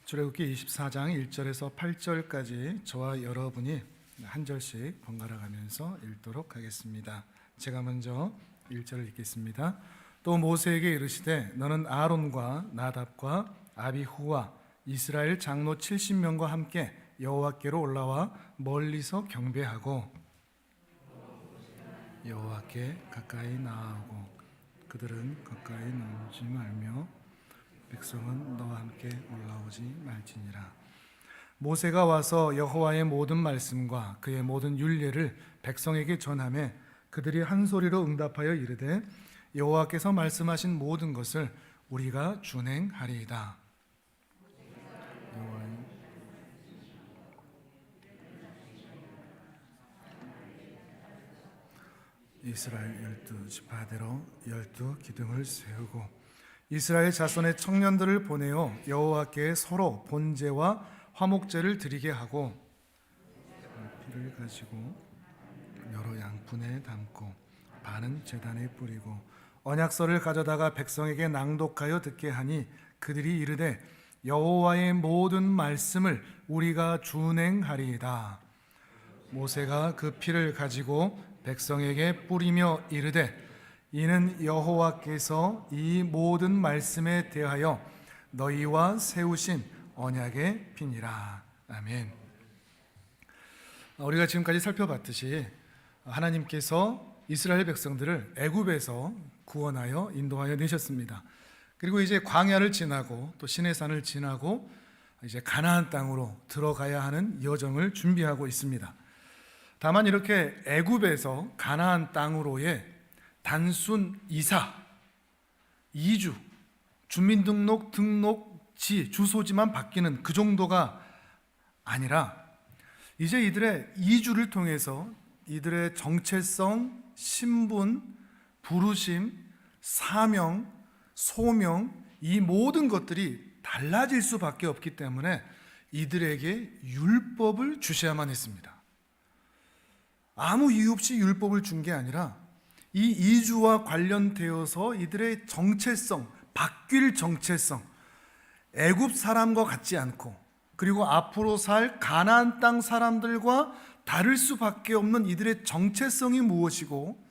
출애굽기 24장 1절에서 8절까지 저와 여러분이 한 절씩 번갈아 가면서 읽도록 하겠습니다. 제가 먼저 1절을 읽겠습니다. 또 모세에게 이르시되 너는 아론과 나답과 아비후와 이스라엘 장로 70명과 함께 여호와께로 올라와 멀리서 경배하고 여호와께 가까이 나아오고 그들은 가까이 나오지 말며 백성은 너와 함께 올라오지 말지니라. 모세가 와서 여호와의 모든 말씀과 그의 모든 율례를 백성에게 전하매 그들이 한 소리로 응답하여 이르되 여호와께서 말씀하신 모든 것을 우리가 준행하리이다. 이스라엘 12지파대로 12기둥을 세우고 이스라엘 자손의 청년들을 보내어 여호와께 서로 번제와 화목제를 드리게 하고 피를 가지고 여러 양푼에 담고 반은 제단에 뿌리고 언약서를 가져다가 백성에게 낭독하여 듣게 하니 그들이 이르되 여호와의 모든 말씀을 우리가 준행하리이다. 모세가 그 피를 가지고 백성에게 뿌리며 이르되 이는 여호와께서 이 모든 말씀에 대하여 너희와 세우신 언약의 피니라. 아멘. 우리가 지금까지 살펴봤듯이 하나님께서 이스라엘 백성들을 애굽에서 구원하여 인도하여 내셨습니다. 그리고 이제 광야를 지나고 또 시내산을 지나고 이제 가나안 땅으로 들어가야 하는 여정을 준비하고 있습니다. 다만 이렇게 애굽에서 가나안 땅으로의 단순 이주, 주민등록 등록지, 주소지만 바뀌는 그 정도가 아니라 이제 이들의 이주를 통해서 이들의 정체성, 신분, 부르심, 사명, 소명 이 모든 것들이 달라질 수밖에 없기 때문에 이들에게 율법을 주셔야만 했습니다. 아무 이유 없이 율법을 준 게 아니라 이 이주와 관련되어서 이들의 정체성, 바뀔 정체성, 애굽 사람과 같지 않고 그리고 앞으로 살 가나안 땅 사람들과 다를 수밖에 없는 이들의 정체성이 무엇이고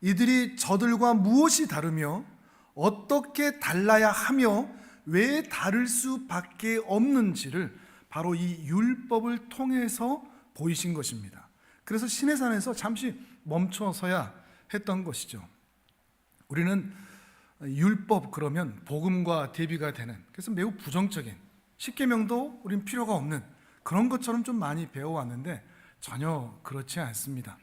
이들이 저들과 무엇이 다르며 어떻게 달라야 하며 왜 다를 수밖에 없는지를 바로 이 율법을 통해서 보이신 것입니다. 그래서 시내산에서 잠시 멈춰서야 했던 것이죠. 우리는 율법 그러면 복음과 대비가 되는, 그래서 매우 부정적인, 십계명도 우린 필요가 없는 그런 것처럼 좀 많이 배워왔는데 전혀 그렇지 않습니다.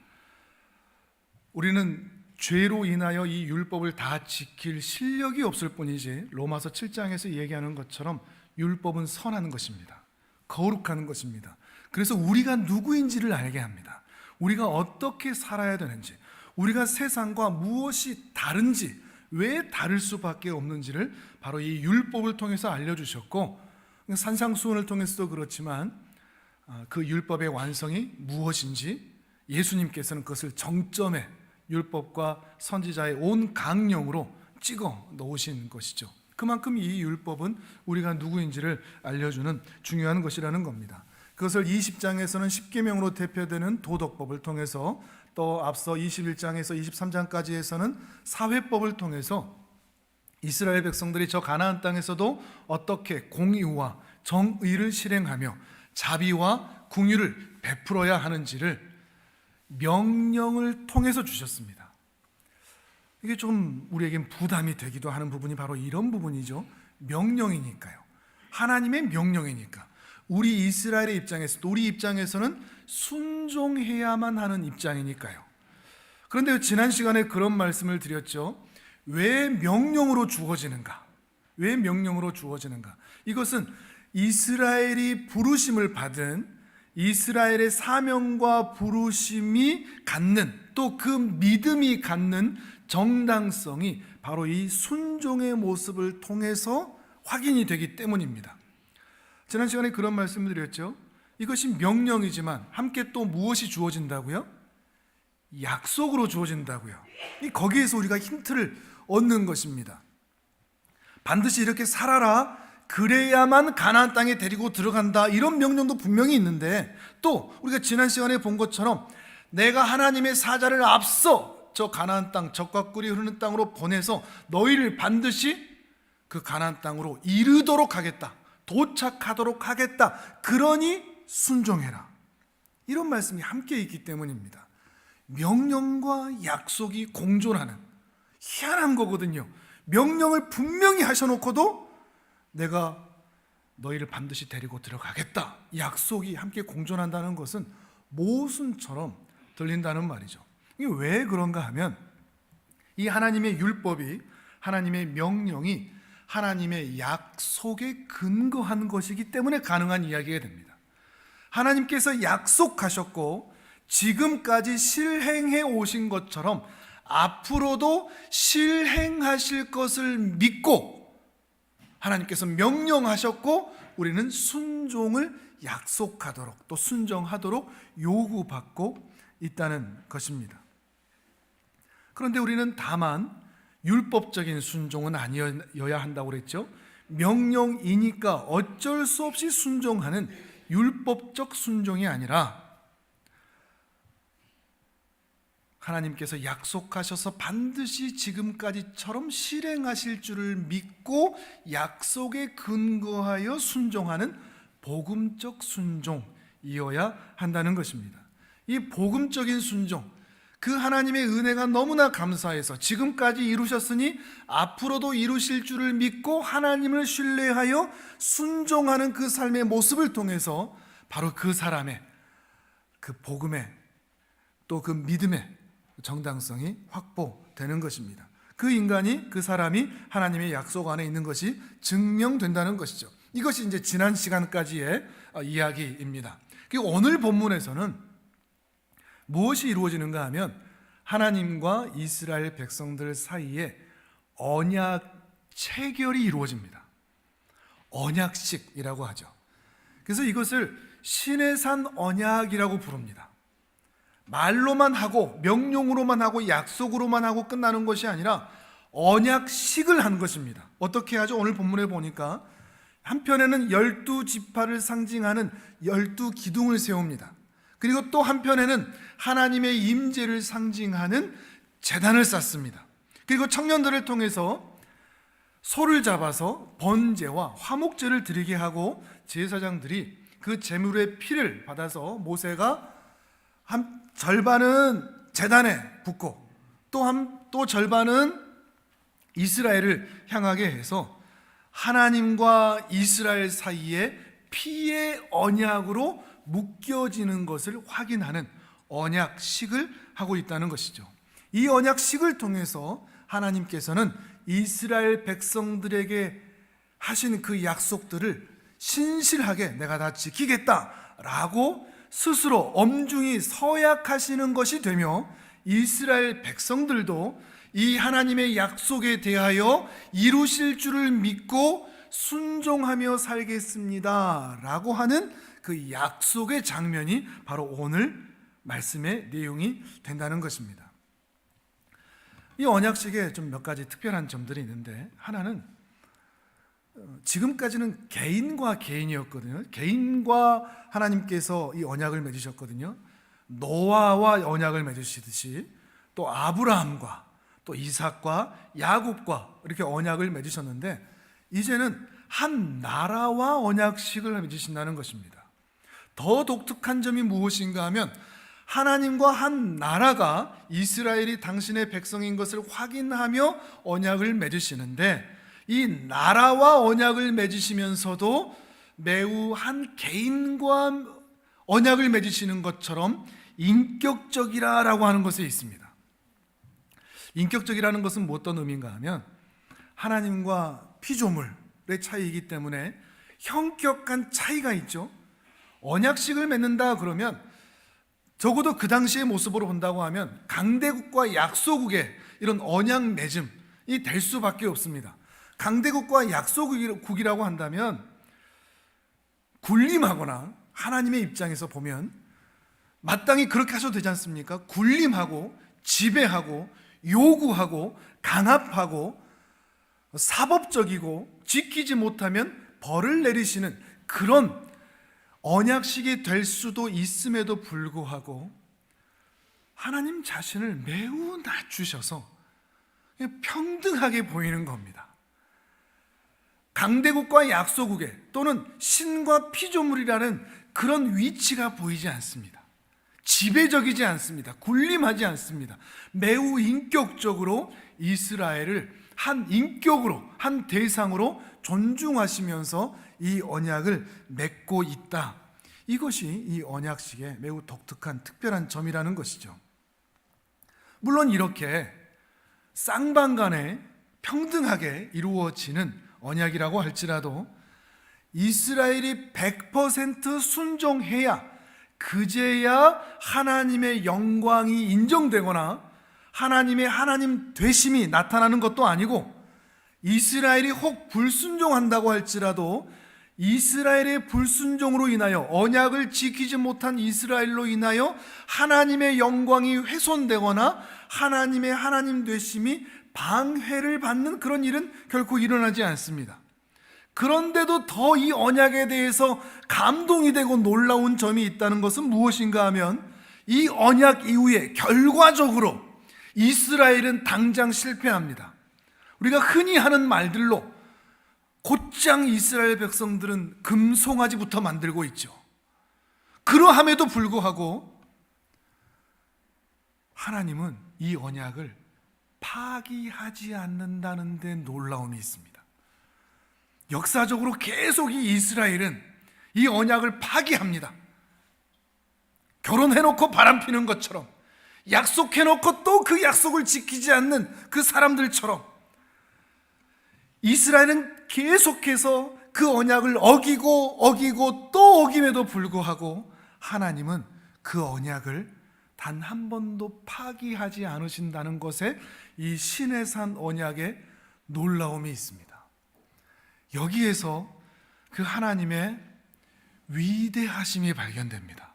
우리는 죄로 인하여 이 율법을 다 지킬 실력이 없을 뿐이지 로마서 7장에서 얘기하는 것처럼 율법은 선한 것입니다. 거룩한 것입니다. 그래서 우리가 누구인지를 알게 합니다. 우리가 어떻게 살아야 되는지, 우리가 세상과 무엇이 다른지, 왜 다를 수밖에 없는지를 바로 이 율법을 통해서 알려주셨고 산상수훈을 통해서도 그렇지만 그 율법의 완성이 무엇인지 예수님께서는 그것을 정점에 율법과 선지자의 온 강령으로 찍어 놓으신 것이죠. 그만큼 이 율법은 우리가 누구인지를 알려주는 중요한 것이라는 겁니다. 그것을 20장에서는 십계명으로 대표되는 도덕법을 통해서 또 앞서 21장에서 23장까지에서는 사회법을 통해서 이스라엘 백성들이 저 가나안 땅에서도 어떻게 공의와 정의를 실행하며 자비와 긍휼을 베풀어야 하는지를 명령을 통해서 주셨습니다. 이게 좀 우리에겐 부담이 되기도 하는 부분이 바로 이런 부분이죠. 명령이니까요. 하나님의 명령이니까 우리 이스라엘의 입장에서도 우리 입장에서는 순종해야만 하는 입장이니까요. 그런데 지난 시간에 그런 말씀을 드렸죠. 왜 명령으로 주어지는가? 왜 명령으로 주어지는가? 이것은 이스라엘이 부르심을 받은 이스라엘의 사명과 부르심이 갖는 또 그 믿음이 갖는 정당성이 바로 이 순종의 모습을 통해서 확인이 되기 때문입니다. 지난 시간에 그런 말씀을 드렸죠. 이것이 명령이지만 함께 또 무엇이 주어진다고요? 약속으로 주어진다고요. 거기에서 우리가 힌트를 얻는 것입니다. 반드시 이렇게 살아라, 그래야만 가나안 땅에 데리고 들어간다, 이런 명령도 분명히 있는데, 또 우리가 지난 시간에 본 것처럼 내가 하나님의 사자를 앞서 저 가나안 땅, 젖과 꿀이 흐르는 땅으로 보내서 너희를 반드시 그 가나안 땅으로 이르도록 하겠다, 도착하도록 하겠다, 그러니 순종해라, 이런 말씀이 함께 있기 때문입니다. 명령과 약속이 공존하는, 희한한 거거든요. 명령을 분명히 하셔놓고도 내가 너희를 반드시 데리고 들어가겠다, 약속이 함께 공존한다는 것은 모순처럼 들린다는 말이죠. 이게 왜 그런가 하면, 이 하나님의 율법이, 하나님의 명령이 하나님의 약속에 근거한 것이기 때문에 가능한 이야기가 됩니다. 하나님께서 약속하셨고 지금까지 실행해 오신 것처럼 앞으로도 실행하실 것을 믿고, 하나님께서 명령하셨고 우리는 순종을 약속하도록, 또 순종하도록 요구받고 있다는 것입니다. 그런데 우리는 다만 율법적인 순종은 아니어야 한다고 그랬죠. 명령이니까 어쩔 수 없이 순종하는 율법적 순종이 아니라, 하나님께서 약속하셔서 반드시 지금까지처럼 실행하실 줄을 믿고 약속에 근거하여 순종하는 복음적 순종이어야 한다는 것입니다. 이 복음적인 순종, 그 하나님의 은혜가 너무나 감사해서 지금까지 이루셨으니 앞으로도 이루실 줄을 믿고 하나님을 신뢰하여 순종하는 그 삶의 모습을 통해서 바로 그 사람의 그 복음의, 또 그 믿음의 정당성이 확보되는 것입니다. 그 인간이, 그 사람이 하나님의 약속 안에 있는 것이 증명된다는 것이죠. 이것이 이제 지난 시간까지의 이야기입니다. 그리고 오늘 본문에서는 무엇이 이루어지는가 하면, 하나님과 이스라엘 백성들 사이에 언약 체결이 이루어집니다. 언약식이라고 하죠. 그래서 이것을 신의 산 언약이라고 부릅니다. 말로만 하고 명령으로만 하고 약속으로만 하고 끝나는 것이 아니라 언약식을 한 것입니다. 어떻게 하죠? 오늘 본문에 보니까 한편에는 12지파를 상징하는 12기둥을 세웁니다. 그리고 또 한편에는 하나님의 임재를 상징하는 제단을 쌓습니다. 그리고 청년들을 통해서 소를 잡아서 번제와 화목제를 드리게 하고, 제사장들이 그 제물의 피를 받아서 모세가 한 절반은 제단에 붓고 또 절반은 이스라엘을 향하게 해서 하나님과 이스라엘 사이에 피의 언약으로 묶여지는 것을 확인하는 언약식을 하고 있다는 것이죠. 이 언약식을 통해서 하나님께서는 이스라엘 백성들에게 하신 그 약속들을 신실하게 내가 다 지키겠다라고 스스로 엄중히 서약하시는 것이 되며, 이스라엘 백성들도 이 하나님의 약속에 대하여 이루실 줄을 믿고 순종하며 살겠습니다 라고 하는 그 약속의 장면이 바로 오늘 말씀의 내용이 된다는 것입니다. 이 언약식에 좀 몇 가지 특별한 점들이 있는데, 하나는 지금까지는 개인과 개인이었거든요. 개인과 하나님께서 이 언약을 맺으셨거든요. 노아와 언약을 맺으시듯이 또 아브라함과 또 이삭과 야곱과 이렇게 언약을 맺으셨는데, 이제는 한 나라와 언약식을 맺으신다는 것입니다. 더 독특한 점이 무엇인가 하면, 하나님과 한 나라가 이스라엘이 당신의 백성인 것을 확인하며 언약을 맺으시는데, 이 나라와 언약을 맺으시면서도 매우 한 개인과 언약을 맺으시는 것처럼 인격적이라고 하는 것이 있습니다. 인격적이라는 것은 어떤 의미인가 하면, 하나님과 피조물의 차이이기 때문에 형격한 차이가 있죠. 언약식을 맺는다 그러면 적어도 그 당시의 모습으로 본다고 하면 강대국과 약소국의 이런 언약 맺음이 될 수밖에 없습니다. 강대국과 약소국이라고 한다면 군림하거나, 하나님의 입장에서 보면 마땅히 그렇게 하셔도 되지 않습니까? 군림하고 지배하고 요구하고 강압하고 사법적이고 지키지 못하면 벌을 내리시는 그런 언약식이 될 수도 있음에도 불구하고 하나님 자신을 매우 낮추셔서 평등하게 보이는 겁니다. 강대국과 약소국에 또는 신과 피조물이라는 그런 위치가 보이지 않습니다. 지배적이지 않습니다. 군림하지 않습니다. 매우 인격적으로 이스라엘을 한 인격으로, 한 대상으로 존중하시면서 이 언약을 맺고 있다. 이것이 이 언약식의 매우 독특한 특별한 점이라는 것이죠. 물론 이렇게 쌍방간에 평등하게 이루어지는 언약이라고 할지라도 이스라엘이 100% 순종해야 그제야 하나님의 영광이 인정되거나 하나님의 하나님 되심이 나타나는 것도 아니고, 이스라엘이 혹 불순종한다고 할지라도 이스라엘의 불순종으로 인하여, 언약을 지키지 못한 이스라엘로 인하여 하나님의 영광이 훼손되거나 하나님의 하나님 되심이 방해를 받는 그런 일은 결코 일어나지 않습니다. 그런데도 더 이 언약에 대해서 감동이 되고 놀라운 점이 있다는 것은 무엇인가 하면, 이 언약 이후에 결과적으로 이스라엘은 당장 실패합니다. 우리가 흔히 하는 말들로 곧장 이스라엘 백성들은 금송아지부터 만들고 있죠. 그러함에도 불구하고 하나님은 이 언약을 파기하지 않는다는 데 놀라움이 있습니다. 역사적으로 계속 이 이스라엘은 이 언약을 파기합니다. 결혼해놓고 바람피는 것처럼, 약속해놓고 또 그 약속을 지키지 않는 그 사람들처럼 이스라엘은 계속해서 그 언약을 어기고 또 어김에도 불구하고 하나님은 그 언약을 단 한 번도 파기하지 않으신다는 것에 이 시내산 언약의 놀라움이 있습니다. 여기에서 그 하나님의 위대하심이 발견됩니다.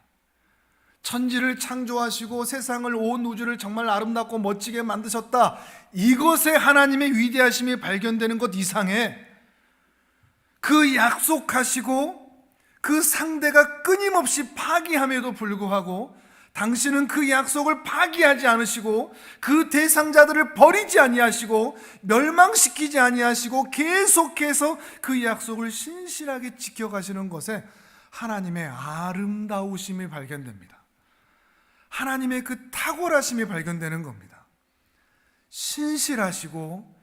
천지를 창조하시고 세상을, 온 우주를 정말 아름답고 멋지게 만드셨다. 이것에 하나님의 위대하심이 발견되는 것 이상에 그 약속하시고 그 상대가 끊임없이 파기함에도 불구하고 당신은 그 약속을 파기하지 않으시고 그 대상자들을 버리지 아니하시고 멸망시키지 아니하시고 계속해서 그 약속을 신실하게 지켜가시는 것에 하나님의 아름다우심이 발견됩니다. 하나님의 그 탁월하심이 발견되는 겁니다. 신실하시고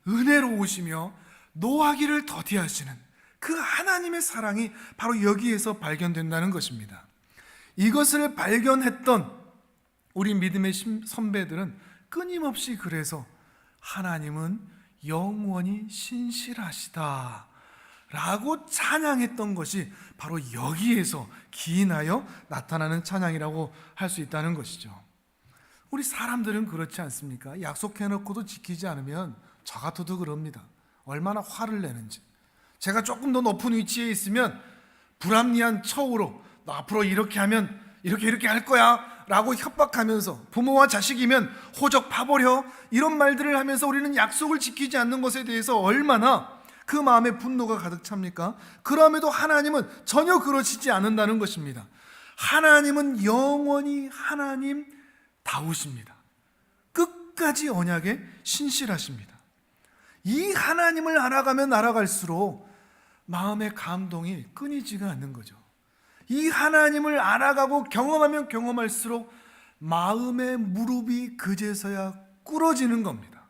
은혜로우시며 노하기를 더디하시는 그 하나님의 사랑이 바로 여기에서 발견된다는 것입니다. 이것을 발견했던 우리 믿음의 선배들은 끊임없이 그래서 하나님은 영원히 신실하시다 라고 찬양했던 것이 바로 여기에서 기인하여 나타나는 찬양이라고 할 수 있다는 것이죠. 우리 사람들은 그렇지 않습니까? 약속해놓고도 지키지 않으면 저 같아도 그럽니다. 얼마나 화를 내는지. 제가 조금 더 높은 위치에 있으면 불합리한 처우로 너 앞으로 이렇게 하면 이렇게 할 거야 라고 협박하면서, 부모와 자식이면 호적 파버려, 이런 말들을 하면서 우리는 약속을 지키지 않는 것에 대해서 얼마나 그 마음에 분노가 가득 찹니까? 그럼에도 하나님은 전혀 그러시지 않는다는 것입니다. 하나님은 영원히 하나님다우십니다. 끝까지 언약에 신실하십니다. 이 하나님을 알아가면 알아갈수록 마음의 감동이 끊이지가 않는 거죠. 이 하나님을 알아가고 경험하면 경험할수록 마음의 무릎이 그제서야 꿇어지는 겁니다.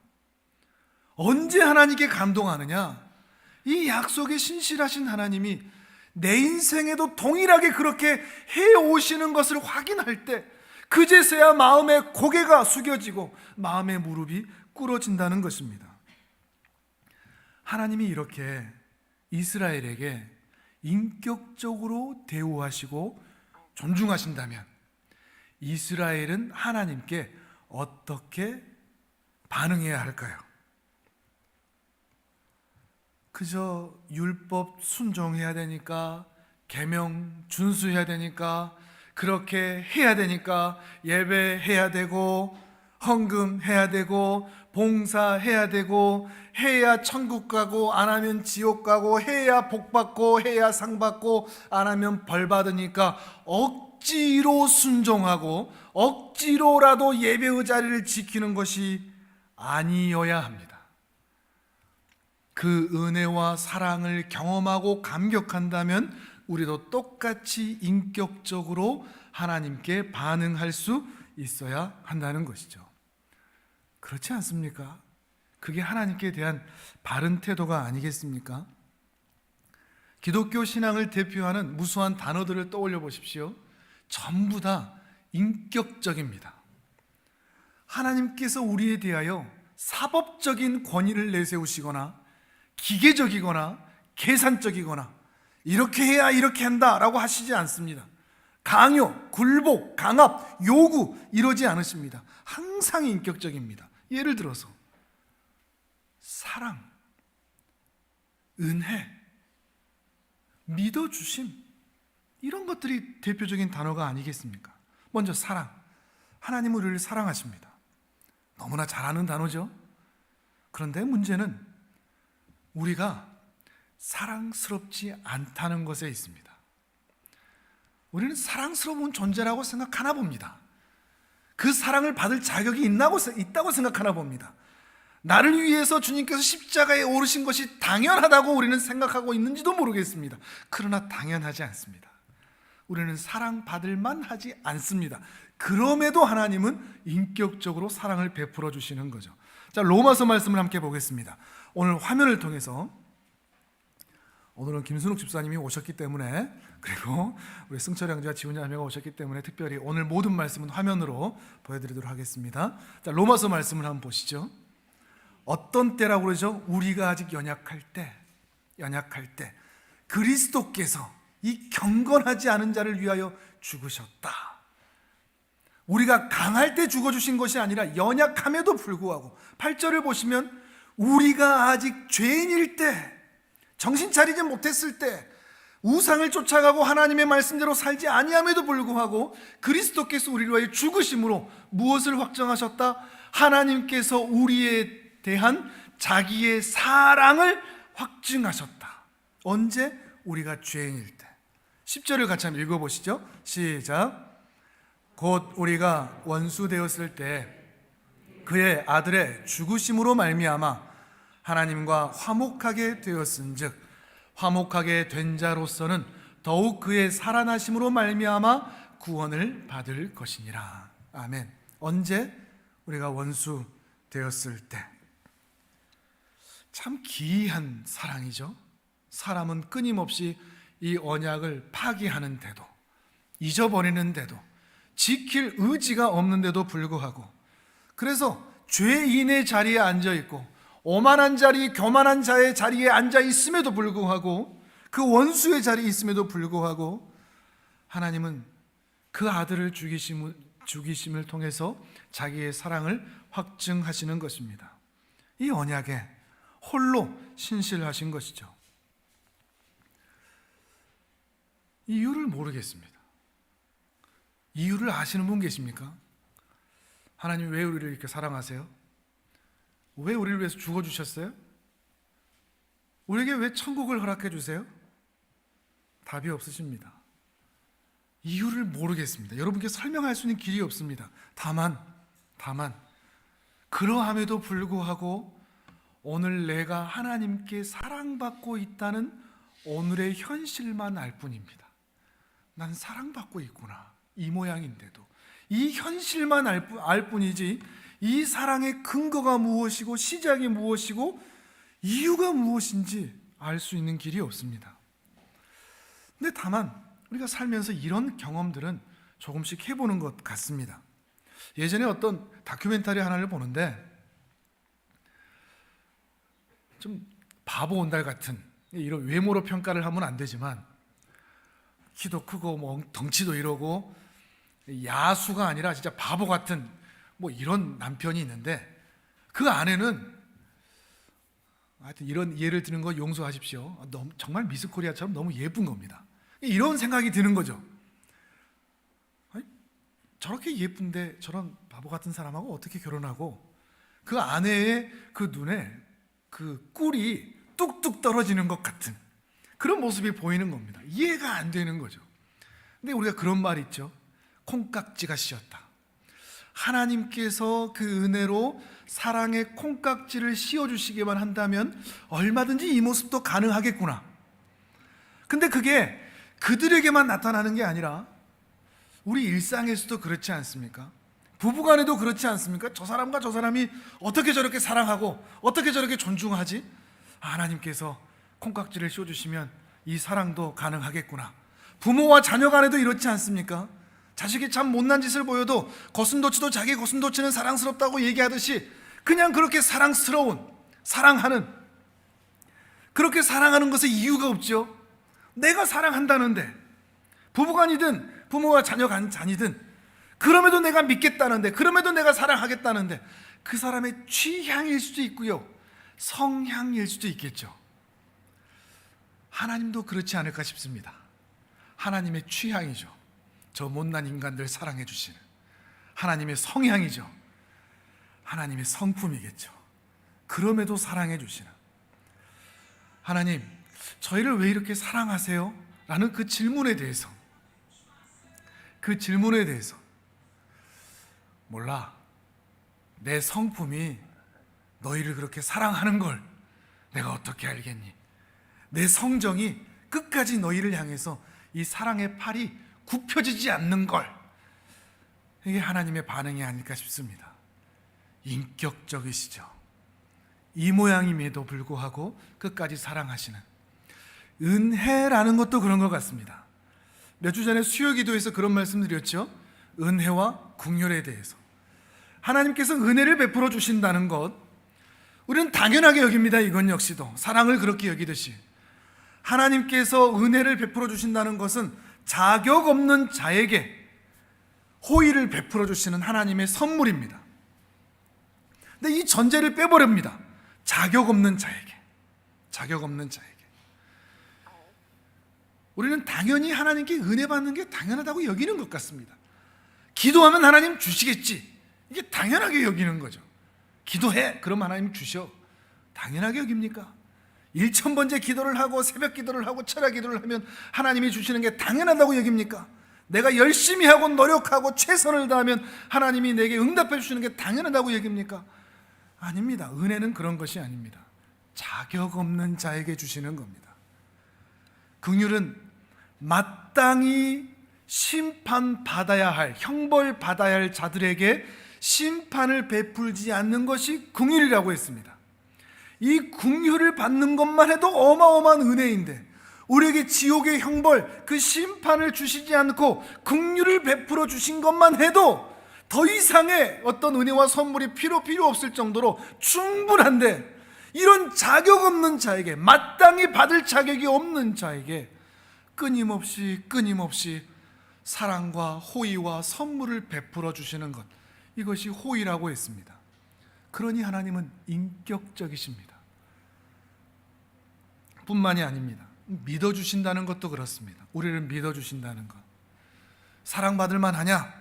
언제 하나님께 감동하느냐? 이 약속에 신실하신 하나님이 내 인생에도 동일하게 그렇게 해오시는 것을 확인할 때 그제서야 마음의 고개가 숙여지고 마음의 무릎이 꿇어진다는 것입니다. 하나님이 이렇게 이스라엘에게 인격적으로 대우하시고 존중하신다면 이스라엘은 하나님께 어떻게 반응해야 할까요? 그저 율법 순종해야 되니까, 계명 준수해야 되니까, 그렇게 해야 되니까 예배해야 되고 헌금해야 되고 봉사해야 되고 해야 천국 가고 안 하면 지옥 가고 해야 복 받고 해야 상 받고 안 하면 벌 받으니까 억지로 순종하고 억지로라도 예배의 자리를 지키는 것이 아니어야 합니다. 그 은혜와 사랑을 경험하고 감격한다면 우리도 똑같이 인격적으로 하나님께 반응할 수 있어야 한다는 것이죠. 그렇지 않습니까? 그게 하나님께 대한 바른 태도가 아니겠습니까? 기독교 신앙을 대표하는 무수한 단어들을 떠올려 보십시오. 전부 다 인격적입니다. 하나님께서 우리에 대하여 사법적인 권위를 내세우시거나 기계적이거나 계산적이거나 이렇게 해야 이렇게 한다 라고 하시지 않습니다. 강요, 굴복, 강압, 요구 이러지 않으십니다. 항상 인격적입니다. 예를 들어서 사랑, 은혜, 믿어주심 이런 것들이 대표적인 단어가 아니겠습니까? 먼저 사랑, 하나님은 우리를 사랑하십니다. 너무나 잘 아는 단어죠. 그런데 문제는 우리가 사랑스럽지 않다는 것에 있습니다. 우리는 사랑스러운 존재라고 생각하나 봅니다. 그 사랑을 받을 자격이 있다고 생각하나 봅니다. 나를 위해서 주님께서 십자가에 오르신 것이 당연하다고 우리는 생각하고 있는지도 모르겠습니다. 그러나 당연하지 않습니다. 우리는 사랑받을 만하지 않습니다. 그럼에도 하나님은 인격적으로 사랑을 베풀어 주시는 거죠. 자, 로마서 말씀을 함께 보겠습니다. 오늘 화면을 통해서, 오늘은 김순욱 집사님이 오셨기 때문에, 그리고 우리 승철 형제와 지훈 자매가 오셨기 때문에 특별히 오늘 모든 말씀은 화면으로 보여드리도록 하겠습니다. 자, 로마서 말씀을 한번 보시죠. 어떤 때라고 그러죠? 우리가 아직 연약할 때 그리스도께서 이 경건하지 않은 자를 위하여 죽으셨다. 우리가 강할 때 죽어주신 것이 아니라 연약함에도 불구하고 8절을 보시면 우리가 아직 죄인일 때, 정신 차리지 못했을 때, 우상을 쫓아가고 하나님의 말씀대로 살지 아니함에도 불구하고 그리스도께서 우리를 위하여 죽으심으로 무엇을 확정하셨다? 하나님께서 우리에 대한 자기의 사랑을 확증하셨다. 언제? 우리가 죄인일 때. 10절을 같이 한번 읽어보시죠. 시작. 곧 우리가 원수 되었을 때 그의 아들의 죽으심으로 말미암아 하나님과 화목하게 되었은즉 화목하게 된 자로서는 더욱 그의 살아나심으로 말미암아 구원을 받을 것이니라. 아멘. 언제? 우리가 원수 되었을 때. 참 기이한 사랑이죠. 사람은 끊임없이 이 언약을 파기하는데도, 잊어버리는데도, 지킬 의지가 없는데도 불구하고, 그래서 죄인의 자리에 앉아있고 오만한 자리, 교만한 자의 자리에 앉아있음에도 불구하고, 그 원수의 자리에 있음에도 불구하고 하나님은 그 아들을 죽이심을 통해서 자기의 사랑을 확증하시는 것입니다. 이 언약에 홀로 신실하신 것이죠. 이유를 모르겠습니다. 이유를 아시는 분 계십니까? 하나님 왜 우리를 이렇게 사랑하세요? 왜 우리를 위해서 죽어주셨어요? 우리에게 왜 천국을 허락해 주세요? 답이 없으십니다. 이유를 모르겠습니다. 여러분께 설명할 수 있는 길이 없습니다. 다만 그러함에도 불구하고 오늘 내가 하나님께 사랑받고 있다는 오늘의 현실만 알 뿐입니다. 난 사랑받고 있구나, 이 모양인데도 이 현실만 알 뿐이지 이 사랑의 근거가 무엇이고 시작이 무엇이고 이유가 무엇인지 알 수 있는 길이 없습니다. 근데 다만 우리가 살면서 이런 경험들은 조금씩 해보는 것 같습니다. 예전에 어떤 다큐멘터리 하나를 보는데 좀 바보 온달 같은, 이런 외모로 평가를 하면 안 되지만 키도 크고 뭐 덩치도 이러고 야수가 아니라 진짜 바보 같은 뭐 이런 남편이 있는데, 그 아내는 하여튼 이런 예를 드는 거 용서하십시오. 정말 미스 코리아처럼 너무 예쁜 겁니다. 이런 생각이 드는 거죠. 저렇게 예쁜데 저런 바보 같은 사람하고 어떻게 결혼하고, 그 아내의 그 눈에 그 꿀이 뚝뚝 떨어지는 것 같은 그런 모습이 보이는 겁니다. 이해가 안 되는 거죠. 근데 우리가 그런 말 있죠. 콩깍지가 씌었다. 하나님께서 그 은혜로 사랑의 콩깍지를 씌워주시기만 한다면 얼마든지 이 모습도 가능하겠구나. 근데 그게 그들에게만 나타나는 게 아니라 우리 일상에서도 그렇지 않습니까? 부부간에도 그렇지 않습니까? 저 사람과 저 사람이 어떻게 저렇게 사랑하고 어떻게 저렇게 존중하지? 하나님께서 콩깍지를 씌워주시면 이 사랑도 가능하겠구나. 부모와 자녀 간에도 이렇지 않습니까? 자식이 참 못난 짓을 보여도 고슴도치도 자기 고슴도치는 사랑스럽다고 얘기하듯이 그냥 그렇게 사랑스러운, 사랑하는, 그렇게 사랑하는 것에 이유가 없죠. 내가 사랑한다는데, 부부간이든 부모와 자녀 간이든 그럼에도 내가 믿겠다는데, 그럼에도 내가 사랑하겠다는데, 그 사람의 취향일 수도 있고요, 성향일 수도 있겠죠. 하나님도 그렇지 않을까 싶습니다. 하나님의 취향이죠. 저 못난 인간들 사랑해 주시는 하나님의 성향이죠. 하나님의 성품이겠죠. 그럼에도 사랑해 주시는 하나님, 저희를 왜 이렇게 사랑하세요? 라는 그 질문에 대해서 몰라, 내 성품이 너희를 그렇게 사랑하는 걸 내가 어떻게 알겠니? 내 성정이 끝까지 너희를 향해서 이 사랑의 팔이 굽혀지지 않는 걸, 이게 하나님의 반응이 아닐까 싶습니다. 인격적이시죠. 이 모양임에도 불구하고 끝까지 사랑하시는 은혜라는 것도 그런 것 같습니다. 몇 주 전에 수요기도에서 그런 말씀 드렸죠. 은혜와 긍휼에 대해서 하나님께서 은혜를 베풀어 주신다는 것, 우리는 당연하게 여깁니다. 이건 역시도 사랑을 그렇게 여기듯이 하나님께서 은혜를 베풀어 주신다는 것은 자격 없는 자에게 호의를 베풀어 주시는 하나님의 선물입니다. 근데 이 전제를 빼버립니다. 자격 없는 자에게. 우리는 당연히 하나님께 은혜 받는 게 당연하다고 여기는 것 같습니다. 기도하면 하나님 주시겠지, 이게 당연하게 여기는 거죠. 기도해, 그럼 하나님 주셔, 당연하게 여깁니까? 1000번째 기도를 하고 새벽 기도를 하고 철야 기도를 하면 하나님이 주시는 게 당연하다고 여깁니까? 내가 열심히 하고 노력하고 최선을 다하면 하나님이 내게 응답해 주시는 게 당연하다고 여깁니까? 아닙니다. 은혜는 그런 것이 아닙니다. 자격 없는 자에게 주시는 겁니다. 긍휼은 마땅히 심판받아야 할, 형벌받아야 할 자들에게 심판을 베풀지 않는 것이 긍휼이라고 했습니다. 이 긍휼을 받는 것만 해도 어마어마한 은혜인데, 우리에게 지옥의 형벌, 그 심판을 주시지 않고 긍휼을 베풀어 주신 것만 해도 더 이상의 어떤 은혜와 선물이 필요 없을 정도로 충분한데, 이런 자격 없는 자에게, 마땅히 받을 자격이 없는 자에게 끊임없이 사랑과 호의와 선물을 베풀어 주시는 것, 이것이 호의라고 했습니다. 그러니 하나님은 인격적이십니다. 뿐만이 아닙니다. 믿어주신다는 것도 그렇습니다. 우리를 믿어주신다는 것, 사랑받을 만하냐,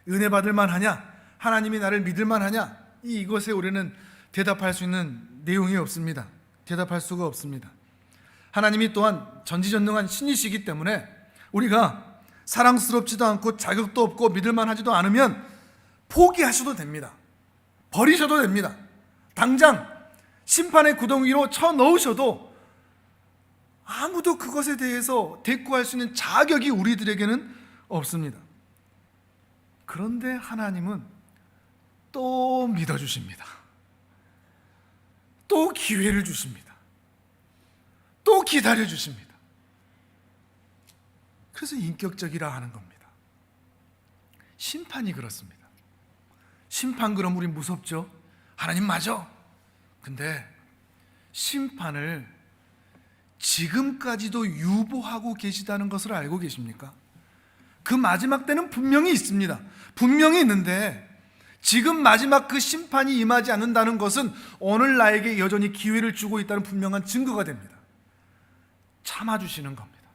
은혜 받을 만하냐, 하나님이 나를 믿을 만하냐, 이것에 우리는 대답할 수 있는 내용이 없습니다. 대답할 수가 없습니다. 하나님이 또한 전지전능한 신이시기 때문에 우리가 사랑스럽지도 않고 자격도 없고 믿을 만하지도 않으면 포기하셔도 됩니다. 버리셔도 됩니다. 당장 심판의 구덩이 위로 쳐넣으셔도 아무도 그것에 대해서 대꾸할 수 있는 자격이 우리들에게는 없습니다. 그런데 하나님은 또 믿어주십니다. 또 기회를 주십니다. 또 기다려주십니다. 그래서 인격적이라 하는 겁니다. 심판이 그렇습니다. 심판 그럼 우리 무섭죠? 하나님 맞아. 근데 심판을 지금까지도 유보하고 계시다는 것을 알고 계십니까? 그 마지막 때는 분명히 있습니다. 분명히 있는데 지금 마지막 그 심판이 임하지 않는다는 것은 오늘 나에게 여전히 기회를 주고 있다는 분명한 증거가 됩니다. 참아주시는 겁니다.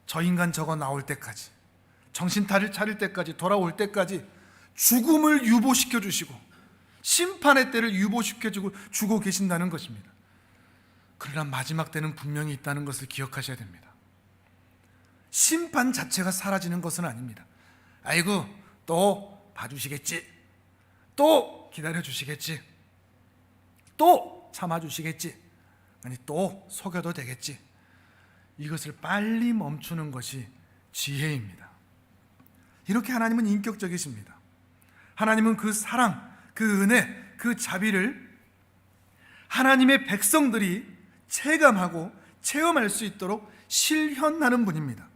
저 인간 저거 나올 때까지 정신 차릴 때까지, 돌아올 때까지 죽음을 유보시켜 주시고 심판의 때를 유보시켜 주고 계신다는 것입니다. 그러나 마지막 때는 분명히 있다는 것을 기억하셔야 됩니다. 심판 자체가 사라지는 것은 아닙니다. 아이고, 또 봐주시겠지, 또 기다려주시겠지, 또 참아주시겠지, 아니 또 속여도 되겠지, 이것을 빨리 멈추는 것이 지혜입니다. 이렇게 하나님은 인격적이십니다. 하나님은 그 사랑, 그 은혜, 그 자비를 하나님의 백성들이 체감하고 체험할 수 있도록 실현하는 분입니다.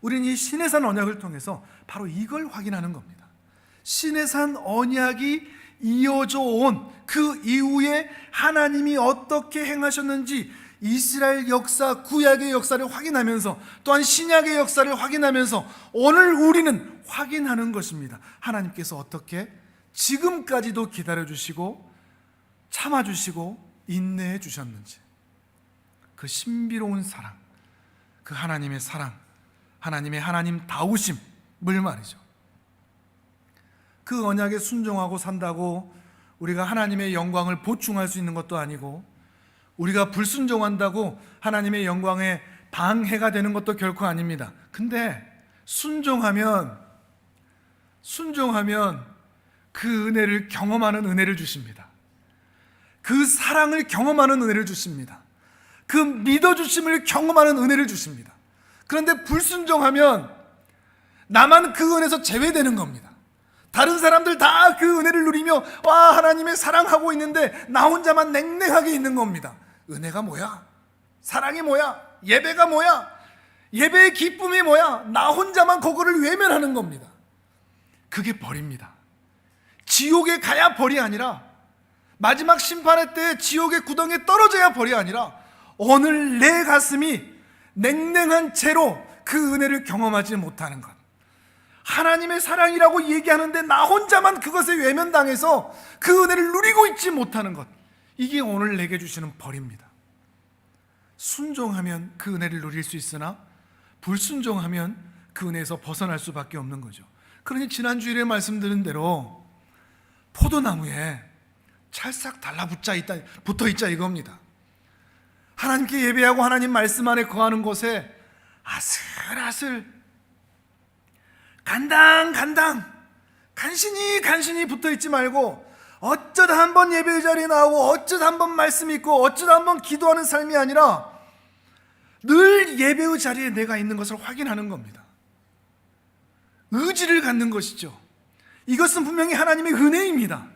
우리는 이 시내산 언약을 통해서 바로 이걸 확인하는 겁니다. 시내산 언약이 이어져 온 그 이후에 하나님이 어떻게 행하셨는지 이스라엘 역사, 구약의 역사를 확인하면서 또한 신약의 역사를 확인하면서 오늘 우리는 확인하는 것입니다. 하나님께서 어떻게 지금까지도 기다려주시고 참아주시고 인내해 주셨는지, 그 신비로운 사랑, 그 하나님의 사랑, 하나님의 하나님다우심을 말이죠. 그 언약에 순종하고 산다고 우리가 하나님의 영광을 보충할 수 있는 것도 아니고, 우리가 불순종한다고 하나님의 영광에 방해가 되는 것도 결코 아닙니다. 근데 순종하면 그 은혜를 경험하는 은혜를 주십니다. 그 사랑을 경험하는 은혜를 주십니다. 그 믿어주심을 경험하는 은혜를 주십니다. 그런데 불순종하면 나만 그 은혜에서 제외되는 겁니다. 다른 사람들 다 그 은혜를 누리며 와, 하나님의 사랑하고 있는데 나 혼자만 냉랭하게 있는 겁니다. 은혜가 뭐야? 사랑이 뭐야? 예배가 뭐야? 예배의 기쁨이 뭐야? 나 혼자만 그거를 외면하는 겁니다. 그게 벌입니다. 지옥에 가야 벌이 아니라, 마지막 심판의 때 지옥의 구덩이에 떨어져야 벌이 아니라, 오늘 내 가슴이 냉랭한 채로 그 은혜를 경험하지 못하는 것, 하나님의 사랑이라고 얘기하는데 나 혼자만 그것에 외면당해서 그 은혜를 누리고 있지 못하는 것, 이게 오늘 내게 주시는 벌입니다. 순종하면 그 은혜를 누릴 수 있으나 불순종하면 그 은혜에서 벗어날 수밖에 없는 거죠. 그러니 지난 주일에 말씀드린 대로 포도나무에 찰싹 붙어 있자 이겁니다. 하나님께 예배하고 하나님 말씀 안에 거하는 곳에 아슬아슬 간당 간신히 붙어 있지 말고, 어쩌다 한번 예배 자리에 나오고 어쩌다 한번 말씀 있고 어쩌다 한번 기도하는 삶이 아니라 늘 예배의 자리에 내가 있는 것을 확인하는 겁니다. 의지를 갖는 것이죠. 이것은 분명히 하나님의 은혜입니다.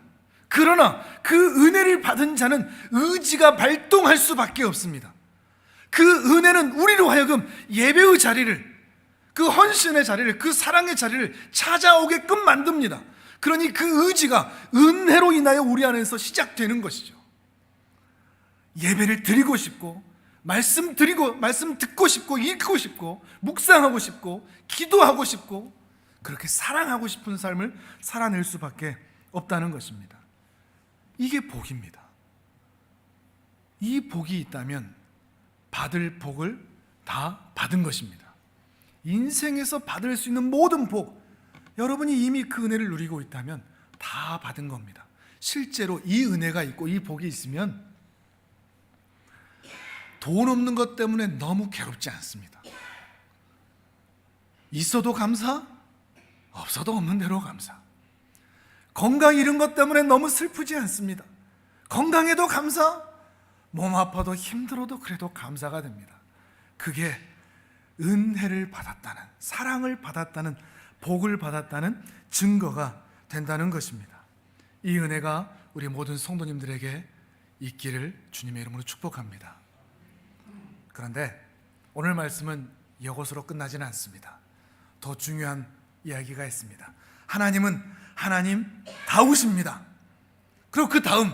그러나 그 은혜를 받은 자는 의지가 발동할 수밖에 없습니다. 그 은혜는 우리로 하여금 예배의 자리를, 그 헌신의 자리를, 그 사랑의 자리를 찾아오게끔 만듭니다. 그러니 그 의지가 은혜로 인하여 우리 안에서 시작되는 것이죠. 예배를 드리고 싶고, 말씀 듣고 싶고, 읽고 싶고, 묵상하고 싶고, 기도하고 싶고, 그렇게 사랑하고 싶은 삶을 살아낼 수밖에 없다는 것입니다. 이게 복입니다. 이 복이 있다면 받을 복을 다 받은 것입니다. 인생에서 받을 수 있는 모든 복, 여러분이 이미 그 은혜를 누리고 있다면 다 받은 겁니다. 실제로 이 은혜가 있고 이 복이 있으면 돈 없는 것 때문에 너무 괴롭지 않습니다. 있어도 감사, 없어도 없는 대로 감사. 건강 잃은 것 때문에 너무 슬프지 않습니다. 건강에도 감사, 몸 아파도 힘들어도 그래도 감사가 됩니다. 그게 은혜를 받았다는, 사랑을 받았다는, 복을 받았다는 증거가 된다는 것입니다. 이 은혜가 우리 모든 성도님들에게 있기를 주님의 이름으로 축복합니다. 그런데 오늘 말씀은 이것으로 끝나지는 않습니다. 더 중요한 이야기가 있습니다. 하나님은 하나님다우십니다. 그리고 그 다음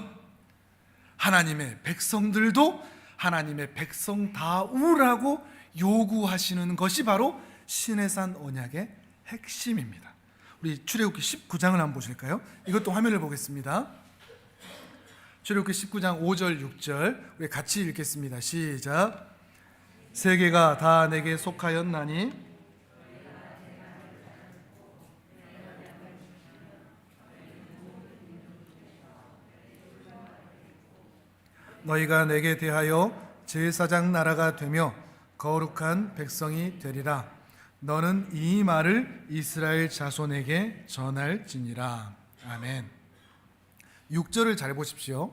하나님의 백성들도 하나님의 백성다우라고 요구하시는 것이 바로 시내산 언약의 핵심입니다. 우리 출애굽기 19장을 한번 보실까요? 이것도 화면을 보겠습니다. 출애굽기 19장 5절 6절 우리 같이 읽겠습니다. 시작. 세계가 다 내게 속하였나니 너희가 내게 대하여 제사장 나라가 되며 거룩한 백성이 되리라. 너는 이 말을 이스라엘 자손에게 전할지니라. 아멘. 6절을 잘 보십시오.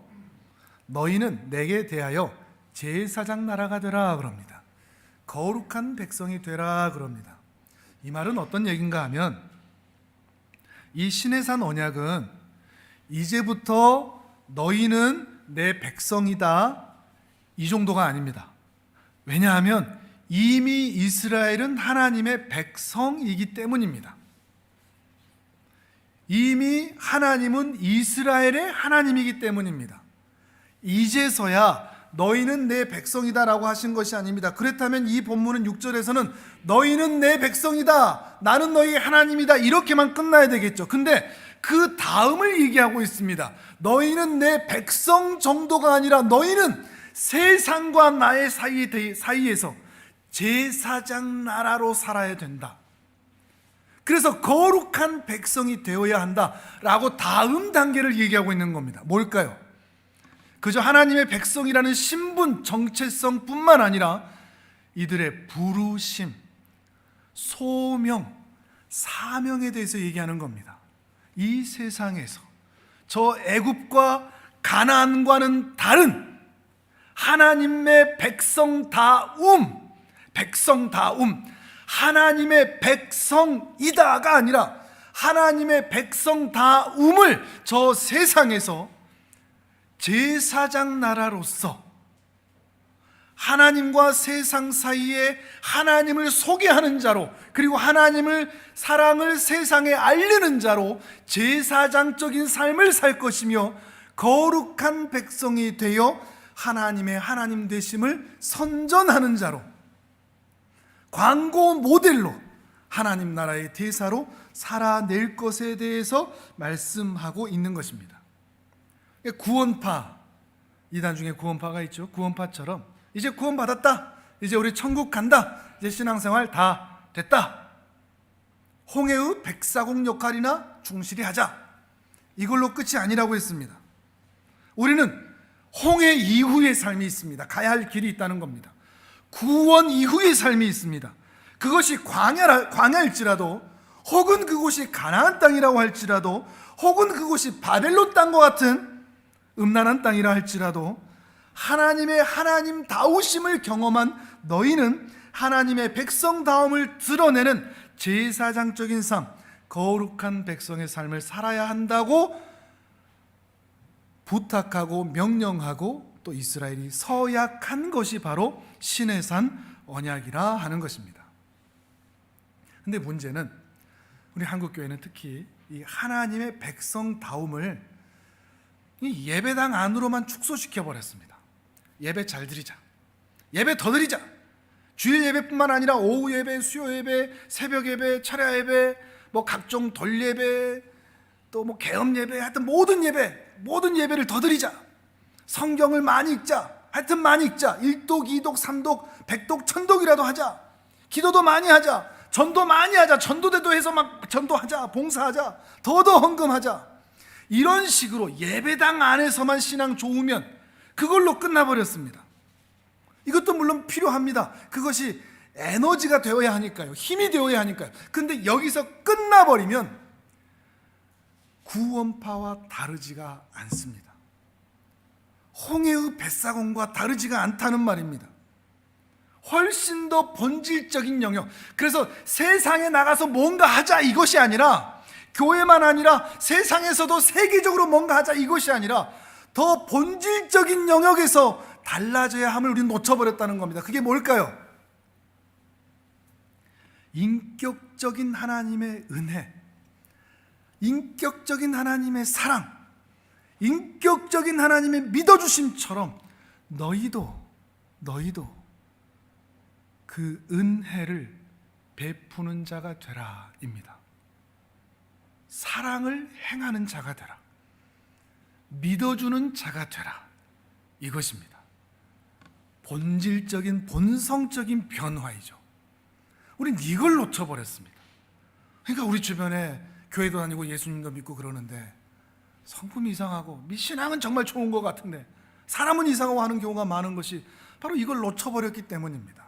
너희는 내게 대하여 제사장 나라가 되라 그럽니다. 거룩한 백성이 되라 그럽니다. 이 말은 어떤 얘기인가 하면, 이 시내산 언약은 이제부터 너희는 내 백성이다, 이 정도가 아닙니다. 왜냐하면 이미 이스라엘은 하나님의 백성이기 때문입니다. 이미 하나님은 이스라엘의 하나님이기 때문입니다. 이제서야 너희는 내 백성이다라고 하신 것이 아닙니다. 그렇다면 이 본문은 6절에서는 너희는 내 백성이다, 나는 너희의 하나님이다, 이렇게만 끝나야 되겠죠. 근데 그 다음을 얘기하고 있습니다. 너희는 내 백성 정도가 아니라 너희는 세상과 나의 사이에서 제사장 나라로 살아야 된다. 그래서 거룩한 백성이 되어야 한다라고 다음 단계를 얘기하고 있는 겁니다. 뭘까요? 그저 하나님의 백성이라는 신분, 정체성뿐만 아니라 이들의 부르심, 소명, 사명에 대해서 얘기하는 겁니다. 이 세상에서 저 애굽과 가나안과는 다른 하나님의 백성다움, 하나님의 백성이다가 아니라 하나님의 백성다움을 저 세상에서 제사장 나라로서 하나님과 세상 사이에 하나님을 소개하는 자로, 그리고 하나님을 사랑을 세상에 알리는 자로 제사장적인 삶을 살 것이며, 거룩한 백성이 되어 하나님의 하나님 되심을 선전하는 자로, 광고 모델로 하나님 나라의 대사로 살아낼 것에 대해서 말씀하고 있는 것입니다. 구원파, 이단 중에 구원파가 있죠. 구원파처럼 이제 구원받았다, 이제 우리 천국 간다, 이제 신앙생활 다 됐다, 홍해의 백사공 역할이나 충실히 하자, 이걸로 끝이 아니라고 했습니다. 우리는 홍해 이후의 삶이 있습니다. 가야 할 길이 있다는 겁니다. 구원 이후의 삶이 있습니다. 그것이 광야일지라도, 혹은 그곳이 가나안 땅이라고 할지라도, 혹은 그곳이 바벨론 땅과 같은 음란한 땅이라 할지라도, 하나님의 하나님다우심을 경험한 너희는 하나님의 백성다움을 드러내는 제사장적인 삶, 거룩한 백성의 삶을 살아야 한다고 부탁하고 명령하고, 또 이스라엘이 서약한 것이 바로 시내산 언약이라 하는 것입니다. 근데 문제는 우리 한국교회는 특히 이 하나님의 백성다움을 이 예배당 안으로만 축소시켜 버렸습니다. 예배 잘 드리자, 예배 더 드리자, 주일 예배뿐만 아니라 오후 예배, 수요 예배, 새벽 예배, 철야 예배, 뭐 각종 돌 예배, 또 뭐 개업 예배, 하여튼 모든 예배를 더 드리자, 성경을 많이 읽자, 하여튼 많이 읽자, 1독, 2독, 3독, 100독, 1000독이라도 하자, 기도도 많이 하자, 전도 많이 하자, 전도대도 해서 막 전도하자, 봉사하자, 더더 헌금하자, 이런 식으로 예배당 안에서만 신앙 좋으면 그걸로 끝나버렸습니다. 이것도 물론 필요합니다. 그것이 에너지가 되어야 하니까요, 힘이 되어야 하니까요. 근데 여기서 끝나버리면 구원파와 다르지가 않습니다. 홍해의 뱃사공과 다르지가 않다는 말입니다. 훨씬 더 본질적인 영역, 그래서 세상에 나가서 뭔가 하자 이것이 아니라, 교회만 아니라 세상에서도 세계적으로 뭔가 하자 이것이 아니라, 더 본질적인 영역에서 달라져야 함을 우리는 놓쳐버렸다는 겁니다. 그게 뭘까요? 인격적인 하나님의 은혜, 인격적인 하나님의 사랑, 인격적인 하나님의 믿어주심처럼 너희도 그 은혜를 베푸는 자가 되라 입니다. 사랑을 행하는 자가 되라, 믿어주는 자가 되라, 이것입니다. 본질적인 본성적인 변화이죠. 우린 이걸 놓쳐버렸습니다. 그러니까 우리 주변에 교회도 다니고 예수님도 믿고 그러는데 성품이 이상하고 신앙은 정말 좋은 것 같은데 사람은 이상하고 하는 경우가 많은 것이 바로 이걸 놓쳐버렸기 때문입니다.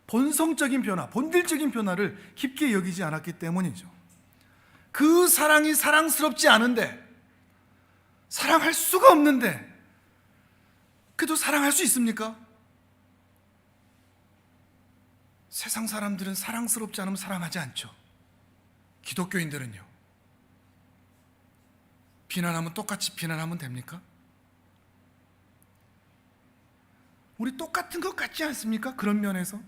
본성적인 변화, 본질적인 변화를 깊게 여기지 않았기 때문이죠. 그 사랑이 사랑스럽지 않은데, 사랑할 수가 없는데 그래도 사랑할 수 있습니까? 세상 사람들은 사랑스럽지 않으면 사랑하지 않죠. 기독교인들은요, 비난하면 똑같이 비난하면 됩니까? 우리 똑같은 것 같지 않습니까? 그런 면에서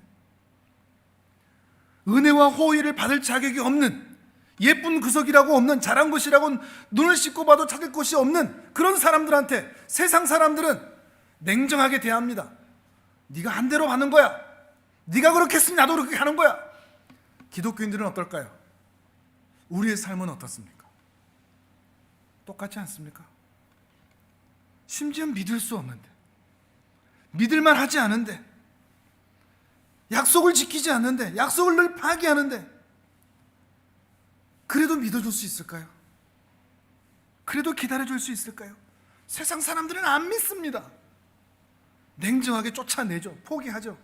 은혜와 호의를 받을 자격이 없는, 예쁜 구석이라고 없는, 잘한 것이라고 눈을 씻고 봐도 찾을 것이 없는 그런 사람들한테 세상 사람들은 냉정하게 대합니다. 네가 한 대로 받는 거야. 네가 그렇게 했으니 나도 그렇게 하는 거야. 기독교인들은 어떨까요? 우리의 삶은 어떻습니까? 똑같지 않습니까? 심지어 믿을 수 없는데, 믿을만 하지 않은데, 약속을 지키지 않는데, 약속을 늘 파기하는데 그래도 믿어줄 수 있을까요? 그래도 기다려줄 수 있을까요? 세상 사람들은 안 믿습니다. 냉정하게 쫓아내죠. 포기하죠.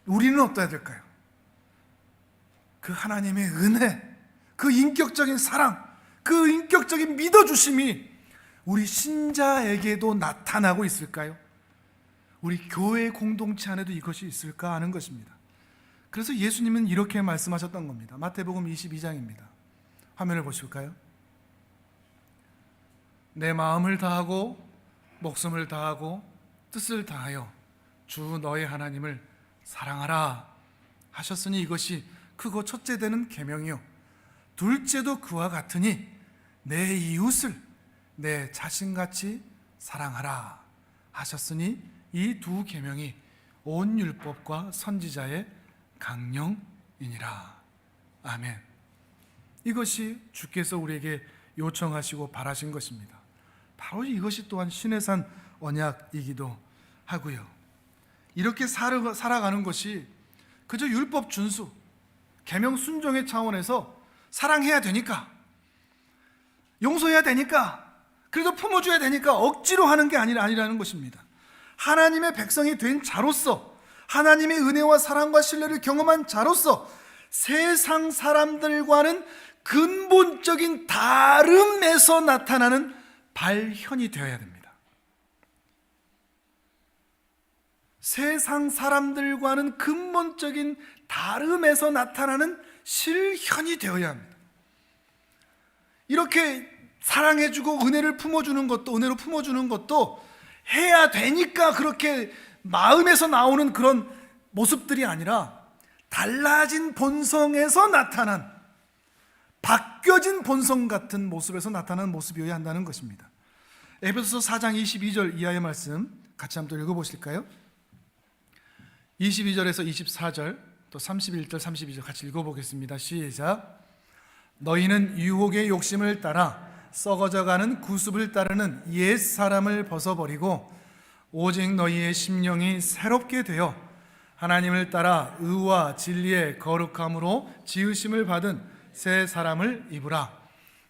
우리는 어떠해야 될까요? 그 하나님의 은혜, 그 인격적인 사랑, 그 인격적인 믿어주심이 우리 신자에게도 나타나고 있을까요? 우리 교회 공동체 안에도 이것이 있을까 하는 것입니다. 그래서 예수님은 이렇게 말씀하셨던 겁니다. 마태복음 22장입니다. 화면을 보실까요? 내 마음을 다하고 목숨을 다하고 뜻을 다하여 주 너의 하나님을 사랑하라 하셨으니 이것이 크고 첫째 되는 계명이요 둘째도 그와 같으니 내 이웃을 내 자신같이 사랑하라 하셨으니 이 두 계명이 온 율법과 선지자의 강령이니라. 아멘. 이것이 주께서 우리에게 요청하시고 바라신 것입니다. 바로 이것이 또한 신의 산 언약이기도 하고요. 이렇게 살아가는 것이 그저 율법 준수, 계명 순종의 차원에서 사랑해야 되니까, 용서해야 되니까, 그래도 품어줘야 되니까 억지로 하는 게 아니라는 것입니다. 하나님의 백성이 된 자로서, 하나님의 은혜와 사랑과 신뢰를 경험한 자로서 세상 사람들과는 근본적인 다름에서 나타나는 발현이 되어야 됩니다. 세상 사람들과는 근본적인 다름에서 나타나는 실현이 되어야 합니다. 이렇게 사랑해주고 은혜를 품어주는 것도, 은혜로 품어주는 것도 해야 되니까 그렇게 마음에서 나오는 그런 모습들이 아니라 달라진 본성에서 나타난, 바뀌어진 본성 같은 모습에서 나타나는 모습이어야 한다는 것입니다. 에베소서 4장 22절 이하의 말씀 같이 한번 읽어보실까요? 22절에서 24절 또 31절 32절 같이 읽어보겠습니다. 시작. 너희는 유혹의 욕심을 따라 썩어져가는 구습을 따르는 옛 사람을 벗어버리고 오직 너희의 심령이 새롭게 되어 하나님을 따라 의와 진리의 거룩함으로 지으심을 받은 새 사람을 입으라.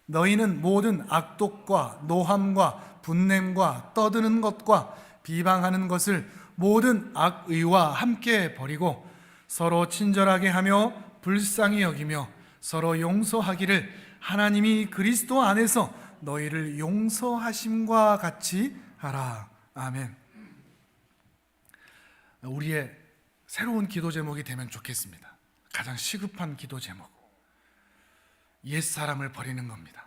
너희는 모든 악독과 노함과 분냄과 떠드는 것과 비방하는 것을 모든 악의와 함께 버리고 서로 친절하게 하며 불쌍히 여기며 서로 용서하기를 하나님이 그리스도 안에서 너희를 용서하심과 같이 하라. 아멘. 우리의 새로운 기도 제목이 되면 좋겠습니다. 가장 시급한 기도 제목, 옛사람을 버리는 겁니다.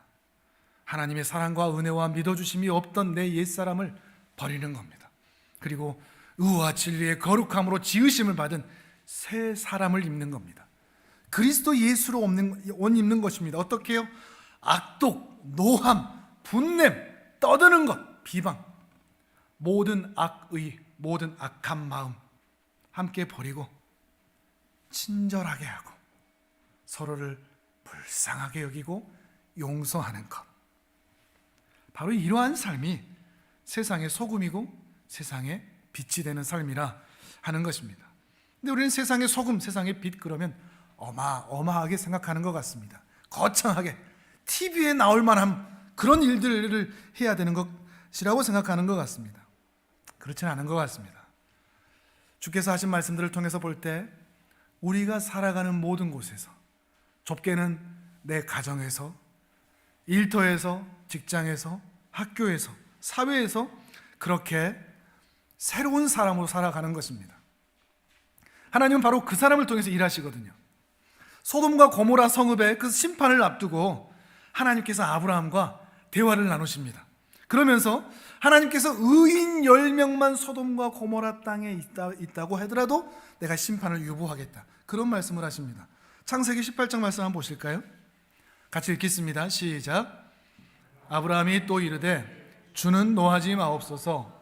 하나님의 사랑과 은혜와 믿어주심이 없던 내 옛사람을 버리는 겁니다. 그리고 의와 진리의 거룩함으로 지으심을 받은 새 사람을 입는 겁니다. 그리스도 예수로 옷 입는 것입니다. 어떻게 해요? 악독, 노함, 분냄, 떠드는 것, 비방, 모든 악의, 모든 악한 마음 함께 버리고 친절하게 하고 서로를 불쌍하게 여기고 용서하는 것, 바로 이러한 삶이 세상의 소금이고 세상의 빛이 되는 삶이라 하는 것입니다. 근데 우리는 세상의 소금, 세상의 빛 그러면 어마어마하게 생각하는 것 같습니다. 거창하게 TV에 나올 만한 그런 일들을 해야 되는 것이라고 생각하는 것 같습니다. 그렇지는 않은 것 같습니다. 주께서 하신 말씀들을 통해서 볼 때 우리가 살아가는 모든 곳에서, 좁게는 내 가정에서, 일터에서, 직장에서, 학교에서, 사회에서 그렇게 새로운 사람으로 살아가는 것입니다. 하나님은 바로 그 사람을 통해서 일하시거든요. 소돔과 고모라 성읍의 그 심판을 앞두고 하나님께서 아브라함과 대화를 나누십니다. 그러면서 하나님께서 의인 10명만 소돔과 고모라 땅에 있다고 하더라도 내가 심판을 유보하겠다, 그런 말씀을 하십니다. 창세기 18장 말씀 한번 보실까요? 같이 읽겠습니다. 시작. 아브라함이 또 이르되 주는 노하지 마옵소서.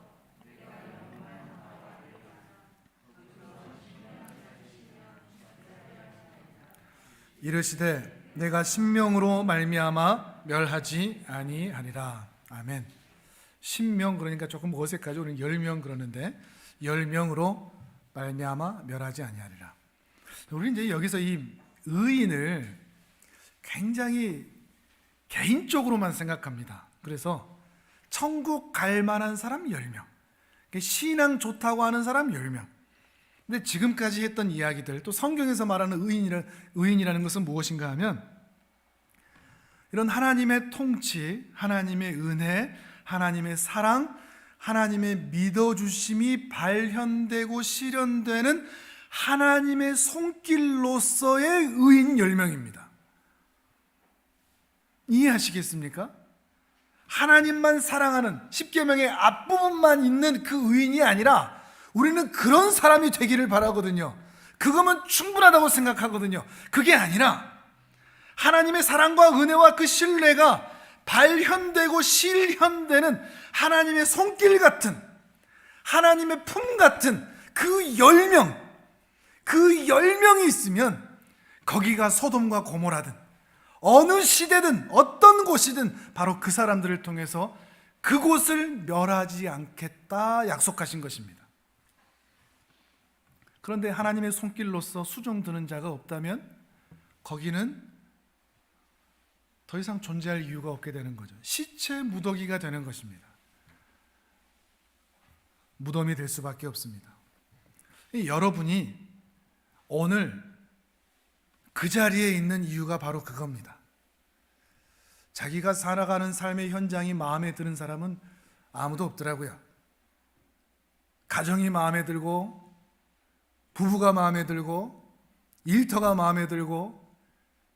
이르시되 내가 신명으로 말미암아 멸하지 아니하리라. 아멘. 신명 그러니까 조금 어색하죠. 우리는 10명 그러는데 10명으로 말미암아 멸하지 아니하리라. 우리 이제 여기서 이 의인을 굉장히 개인적으로만 생각합니다. 그래서 천국 갈 만한 사람 10명, 신앙 좋다고 하는 사람 10명. 근데 지금까지 했던 이야기들, 또 성경에서 말하는 의인이라는 것은 무엇인가 하면 이런 하나님의 통치, 하나님의 은혜, 하나님의 사랑, 하나님의 믿어주심이 발현되고 실현되는 하나님의 손길로서의 의인 10명입니다. 이해하시겠습니까? 하나님만 사랑하는 십계명의 앞부분만 있는 그 의인이 아니라 우리는 그런 사람이 되기를 바라거든요. 그거면 충분하다고 생각하거든요. 그게 아니라 하나님의 사랑과 은혜와 그 신뢰가 발현되고 실현되는 하나님의 손길 같은, 하나님의 품 같은 그 10명, 그 10명이 있으면 거기가 소돔과 고모라든 어느 시대든 어떤 곳이든 바로 그 사람들을 통해서 그곳을 멸하지 않겠다 약속하신 것입니다. 그런데 하나님의 손길로서 수종드는 자가 없다면 거기는 더 이상 존재할 이유가 없게 되는 거죠. 시체 무더기가 되는 것입니다. 무덤이 될 수밖에 없습니다. 여러분이 오늘 그 자리에 있는 이유가 바로 그겁니다. 자기가 살아가는 삶의 현장이 마음에 드는 사람은 아무도 없더라고요. 가정이 마음에 들고, 부부가 마음에 들고, 일터가 마음에 들고,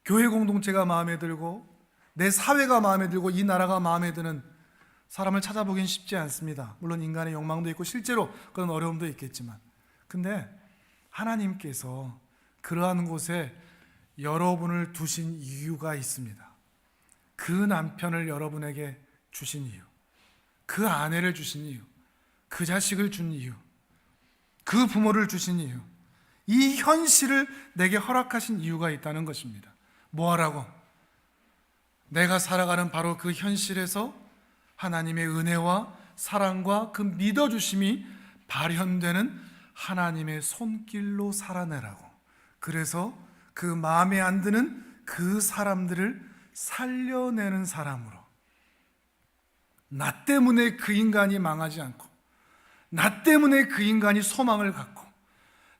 교회 공동체가 마음에 들고, 내 사회가 마음에 들고, 이 나라가 마음에 드는 사람을 찾아보긴 쉽지 않습니다. 물론 인간의 욕망도 있고 실제로 그런 어려움도 있겠지만, 근데 하나님께서 그러한 곳에 여러분을 두신 이유가 있습니다. 그 남편을 여러분에게 주신 이유, 그 아내를 주신 이유, 그 자식을 준 이유, 그 부모를 주신 이유, 이 현실을 내게 허락하신 이유가 있다는 것입니다. 뭐하라고? 내가 살아가는 바로 그 현실에서 하나님의 은혜와 사랑과 그 믿어주심이 발현되는 하나님의 손길로 살아내라고. 그래서 그 마음에 안 드는 그 사람들을 살려내는 사람으로, 나 때문에 그 인간이 망하지 않고, 나 때문에 그 인간이 소망을 갖고,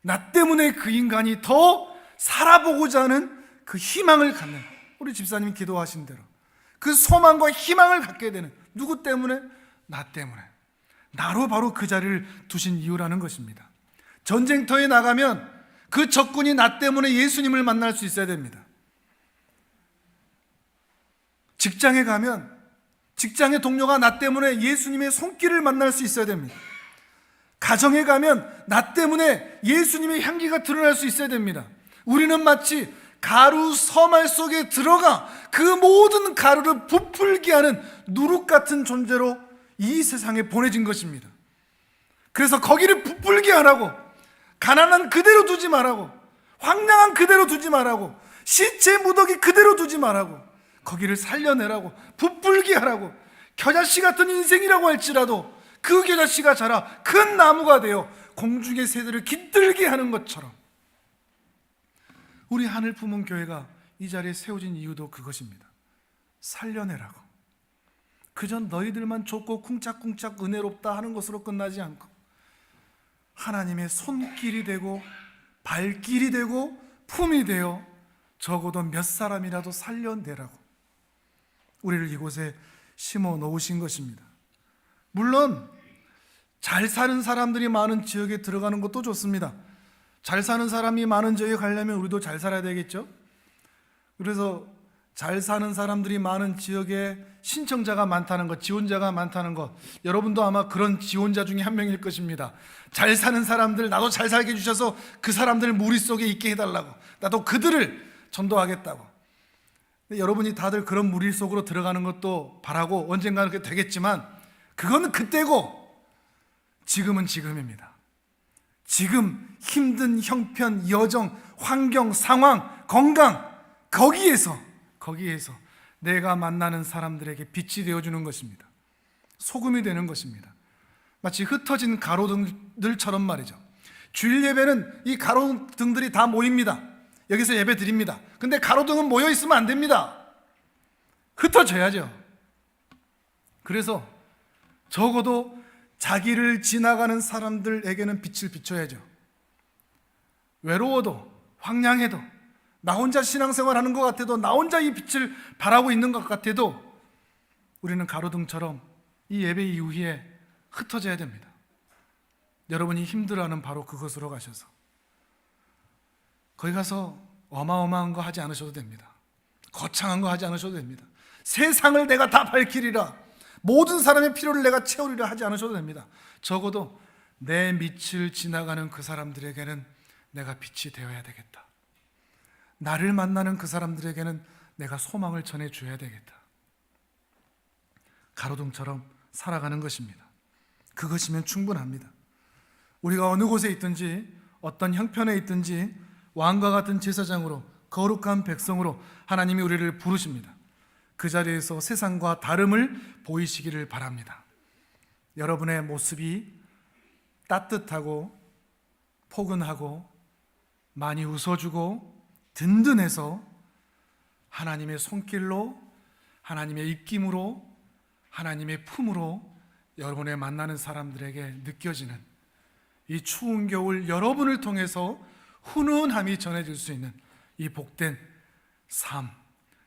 나 때문에 그 인간이 더 살아보고자 하는 그 희망을 갖는, 우리 집사님이 기도하신 대로 그 소망과 희망을 갖게 되는, 누구 때문에? 나 때문에. 나로 바로 그 자리를 두신 이유라는 것입니다. 전쟁터에 나가면 그 적군이 나 때문에 예수님을 만날 수 있어야 됩니다. 직장에 가면 직장의 동료가 나 때문에 예수님의 손길을 만날 수 있어야 됩니다. 가정에 가면 나 때문에 예수님의 향기가 드러날 수 있어야 됩니다. 우리는 마치 가루 서말 속에 들어가 그 모든 가루를 부풀게 하는 누룩 같은 존재로 이 세상에 보내진 것입니다. 그래서 거기를 부풀게 하라고, 가난한 그대로 두지 말라고, 황량한 그대로 두지 말라고, 시체 무더기 그대로 두지 말라고, 거기를 살려내라고, 부풀게 하라고. 겨자씨 같은 인생이라고 할지라도 그 겨자씨가 자라 큰 나무가 되어 공중의 새들을 깃들게 하는 것처럼 우리 하늘 품은 교회가 이 자리에 세워진 이유도 그것입니다. 살려내라고. 그저 너희들만 좋고 쿵짝쿵짝 은혜롭다 하는 것으로 끝나지 않고 하나님의 손길이 되고 발길이 되고 품이 되어 적어도 몇 사람이라도 살려내라고 우리를 이곳에 심어 놓으신 것입니다. 물론 잘 사는 사람들이 많은 지역에 들어가는 것도 좋습니다. 잘 사는 사람이 많은 지역에 가려면 우리도 잘 살아야 되겠죠. 그래서 잘 사는 사람들이 많은 지역에 신청자가 많다는 것, 지원자가 많다는 것, 여러분도 아마 그런 지원자 중에 한 명일 것입니다. 잘 사는 사람들, 나도 잘 살게 해주셔서 그 사람들 무리 속에 있게 해달라고, 나도 그들을 전도하겠다고. 여러분이 다들 그런 무리 속으로 들어가는 것도 바라고 언젠가는 그렇게 되겠지만 그거는 그때고 지금은 지금입니다. 지금 힘든 형편, 여정, 환경, 상황, 건강, 거기에서 내가 만나는 사람들에게 빛이 되어주는 것입니다. 소금이 되는 것입니다. 마치 흩어진 가로등들처럼 말이죠. 주일 예배는 이 가로등들이 다 모입니다. 여기서 예배 드립니다. 근데 가로등은 모여 있으면 안 됩니다. 흩어져야죠. 그래서 적어도 자기를 지나가는 사람들에게는 빛을 비춰야죠. 외로워도 황량해도 나 혼자 신앙생활하는 것 같아도 나 혼자 이 빛을 바라고 있는 것 같아도 우리는 가로등처럼 이 예배 이후에 흩어져야 됩니다. 여러분이 힘들어하는 바로 그것으로 가셔서 거기 가서 어마어마한 거 하지 않으셔도 됩니다. 거창한 거 하지 않으셔도 됩니다. 세상을 내가 다 밝히리라, 모든 사람의 필요를 내가 채우리라 하지 않으셔도 됩니다. 적어도 내 밑을 지나가는 그 사람들에게는 내가 빛이 되어야 되겠다. 나를 만나는 그 사람들에게는 내가 소망을 전해줘야 되겠다. 가로등처럼 살아가는 것입니다. 그것이면 충분합니다. 우리가 어느 곳에 있든지 어떤 형편에 있든지 왕과 같은 제사장으로 거룩한 백성으로 하나님이 우리를 부르십니다. 그 자리에서 세상과 다름을 보이시기를 바랍니다. 여러분의 모습이 따뜻하고 포근하고 많이 웃어주고 든든해서 하나님의 손길로, 하나님의 입김으로, 하나님의 품으로 여러분의 만나는 사람들에게 느껴지는 이 추운 겨울 여러분을 통해서 훈훈함이 전해질 수 있는 이 복된 삶,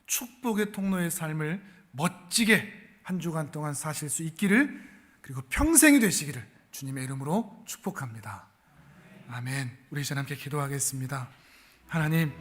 축복의 통로의 삶을 멋지게 한 주간 동안 사실 수 있기를, 그리고 평생이 되시기를 주님의 이름으로 축복합니다. 아멘. 우리 이제 함께 기도하겠습니다. 하나님,